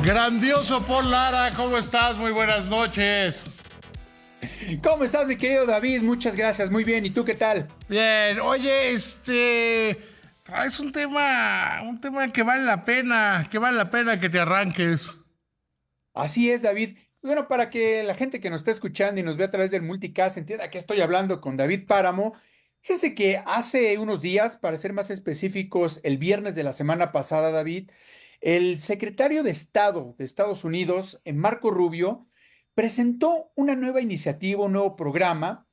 Grandioso Paul Lara, ¿cómo estás? Muy buenas noches. ¿Cómo estás, mi querido David? Muchas gracias, muy bien. ¿Y tú qué tal? Bien, oye, traes un tema que vale la pena que te arranques. Así es, David. Bueno, para que la gente que nos está escuchando y nos ve a través del multicast entienda que estoy hablando con David Páramo, fíjese que hace unos días, para ser más específicos, el viernes de la semana pasada, David, el secretario de Estado de Estados Unidos, Marco Rubio, presentó una nueva iniciativa, un nuevo programa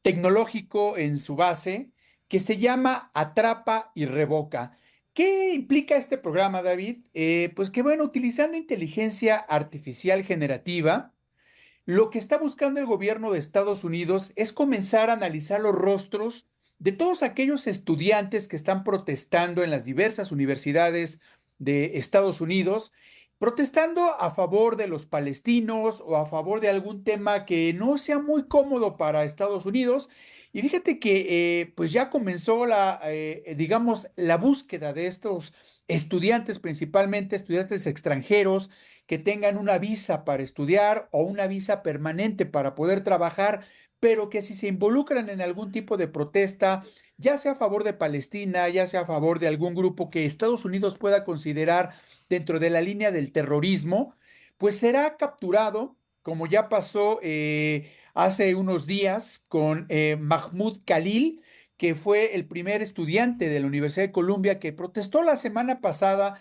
tecnológico en su base que se llama Atrapa y Revoca. ¿Qué implica este programa, David? Pues que bueno, utilizando inteligencia artificial generativa, lo que está buscando el gobierno de Estados Unidos es comenzar a analizar los rostros de todos aquellos estudiantes que están protestando en las diversas universidades de Estados Unidos, protestando a favor de los palestinos o a favor de algún tema que no sea muy cómodo para Estados Unidos. Y fíjate que pues ya comenzó digamos, la búsqueda de estos estudiantes, principalmente estudiantes extranjeros, que tengan una visa para estudiar o una visa permanente para poder trabajar, pero que si se involucran en algún tipo de protesta, ya sea a favor de Palestina, ya sea a favor de algún grupo que Estados Unidos pueda considerar dentro de la línea del terrorismo, pues será capturado, como ya pasó hace unos días con Mahmoud Khalil, que fue el primer estudiante de la Universidad de Columbia que protestó la semana pasada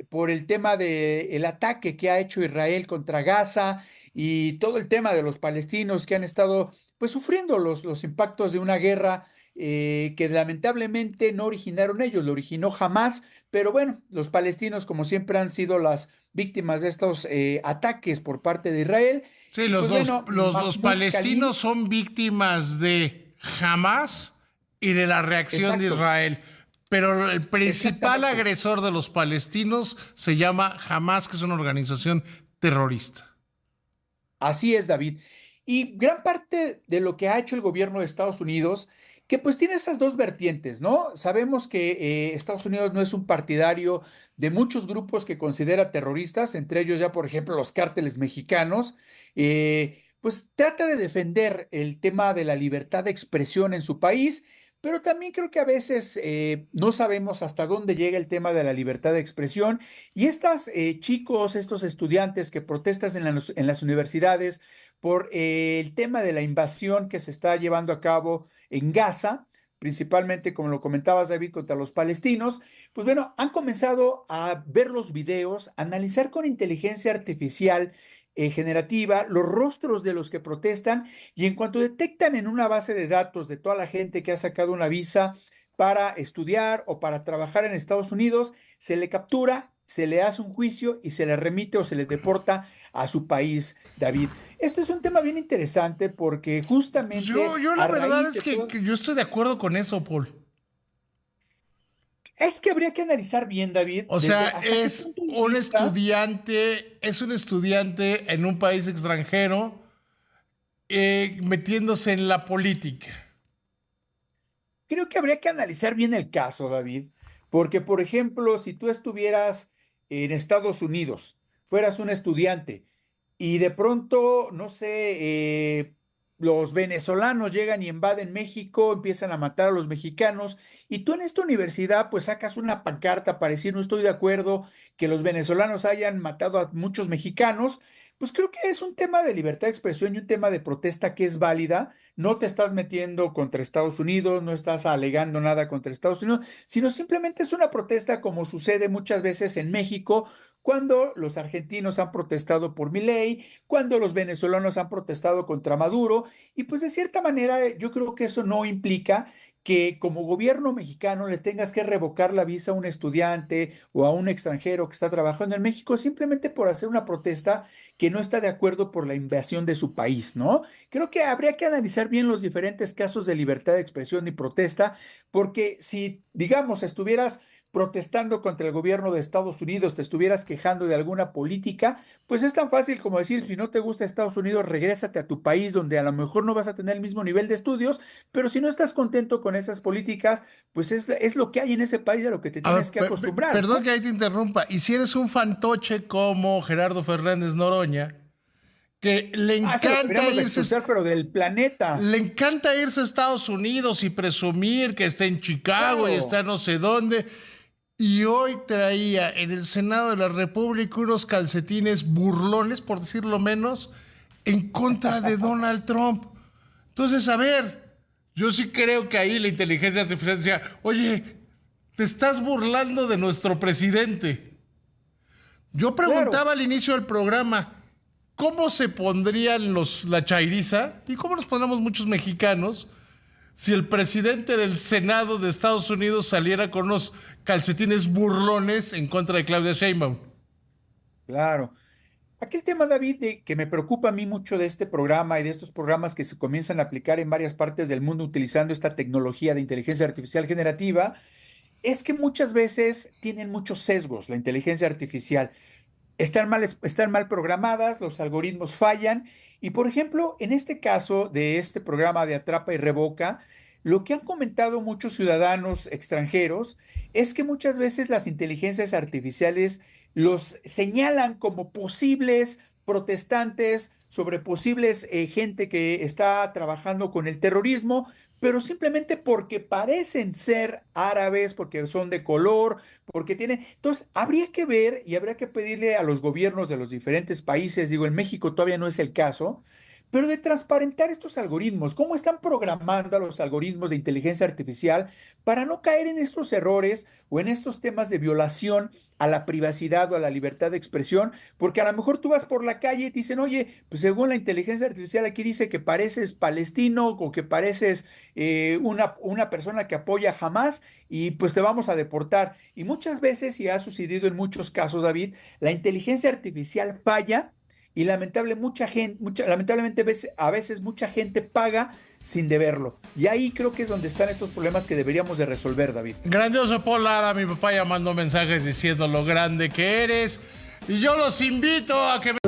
por el tema del ataque que ha hecho Israel contra Gaza y todo el tema de los palestinos que han estado pues sufriendo los impactos de una guerra que lamentablemente no originaron ellos, lo originó Hamas, pero bueno, los palestinos como siempre han sido las víctimas de estos ataques por parte de Israel. Sí, Y pues bueno, los Mahmoud palestinos Khalil, son víctimas de Hamas y de la reacción de exacto, Israel. Pero el principal exactamente. agresor de los palestinos se llama Hamas, que es una organización terrorista. Así es, David. Y gran parte de lo que ha hecho el gobierno de Estados Unidos, que pues tiene esas dos vertientes, ¿no? Sabemos que Estados Unidos no es un partidario de muchos grupos que considera terroristas, entre ellos ya, por ejemplo, los cárteles mexicanos, pues trata de defender el tema de la libertad de expresión en su país, pero también creo que a veces no sabemos hasta dónde llega el tema de la libertad de expresión y estos chicos, estos estudiantes que protestan en las universidades por el tema de la invasión que se está llevando a cabo en Gaza, principalmente, como lo comentabas, David, contra los palestinos, pues bueno, han comenzado a ver los videos, a analizar con inteligencia artificial generativa los rostros de los que protestan y en cuanto detectan en una base de datos de toda la gente que ha sacado una visa para estudiar o para trabajar en Estados Unidos, se le captura, se le hace un juicio y se le remite o se le deporta a su país, David. Esto es un tema bien interesante porque Pues justamente yo la a verdad raíz es de todo, que yo estoy de acuerdo con eso, Paul. es que habría que analizar bien, David, O desde sea, hasta qué punto de vista, es un estudiante en un país extranjero metiéndose en la política. creo que habría que analizar bien el caso, David, porque, por ejemplo, si tú estuvieras en Estados Unidos, fueras un estudiante y de pronto, no sé, los venezolanos llegan y invaden México, empiezan a matar a los mexicanos, y tú en esta universidad pues sacas una pancarta para decir no estoy de acuerdo que los venezolanos hayan matado a muchos mexicanos, pues creo que es un tema de libertad de expresión y un tema de protesta que es válida. No te estás metiendo contra Estados Unidos, no estás alegando nada contra Estados Unidos, sino simplemente es una protesta como sucede muchas veces en México cuando los argentinos han protestado por Milei, cuando los venezolanos han protestado contra Maduro, y pues de cierta manera yo creo que eso no implica que como gobierno mexicano le tengas que revocar la visa a un estudiante o a un extranjero que está trabajando en México simplemente por hacer una protesta que no está de acuerdo por la invasión de su país, ¿no? Creo que habría que analizar bien los diferentes casos de libertad de expresión y protesta, porque si, digamos, estuvieras protestando contra el gobierno de Estados Unidos, te estuvieras quejando de alguna política, pues es tan fácil como decir, si no te gusta Estados Unidos, regrésate a tu país donde a lo mejor no vas a tener el mismo nivel de estudios, pero si no estás contento con esas políticas, pues es lo que hay en ese país a lo que te A ver, tienes que acostumbrar, perdón ¿no? que ahí te interrumpa. Y si eres un fantoche como Gerardo Fernández Noroña, que Eso lo deberíamos de expulsar, pero del planeta. le encanta irse a Estados Unidos y presumir que está en Chicago y está Claro. no sé dónde. Y hoy traía en el Senado de la República unos calcetines burlones, por decirlo menos, en contra de Donald Trump. Entonces, a ver, yo sí creo que ahí la inteligencia artificial decía, oye, te estás burlando de nuestro presidente. Yo Claro. preguntaba al inicio del programa, ¿cómo se pondrían la chairiza y cómo nos pondríamos muchos mexicanos si el presidente del Senado de Estados Unidos saliera con unos calcetines burlones en contra de Claudia Sheinbaum? Claro. Aquí el tema, David, que me preocupa a mí mucho de este programa y de estos programas que se comienzan a aplicar en varias partes del mundo utilizando esta tecnología de inteligencia artificial generativa, es que muchas veces tienen muchos sesgos la inteligencia artificial. Están mal programadas, los algoritmos fallan. Y por ejemplo, en este caso de este programa de Atrapa y Revoca, lo que han comentado muchos ciudadanos extranjeros es que muchas veces las inteligencias artificiales los señalan como posibles protestantes sobre posibles gente que está trabajando con el terrorismo, pero simplemente porque parecen ser árabes, porque son de color, porque tienen... Entonces, habría que ver y habría que pedirle a los gobiernos de los diferentes países, digo, en México todavía no es el caso, pero de transparentar estos algoritmos, cómo están programando a los algoritmos de inteligencia artificial para no caer en estos errores o en estos temas de violación a la privacidad o a la libertad de expresión, porque a lo mejor tú vas por la calle y te dicen, oye, pues según la inteligencia artificial aquí dice que pareces palestino o que pareces una persona que apoya a Hamas y pues te vamos a deportar. Y muchas veces, y ha sucedido en muchos casos, David, la inteligencia artificial falla y lamentablemente a veces mucha gente paga sin deberlo. Y ahí creo que es donde están estos problemas que deberíamos de resolver, David. Grandioso Paul Lara, mi papá ya mandó mensajes diciendo lo grande que eres. Y yo los invito a que me...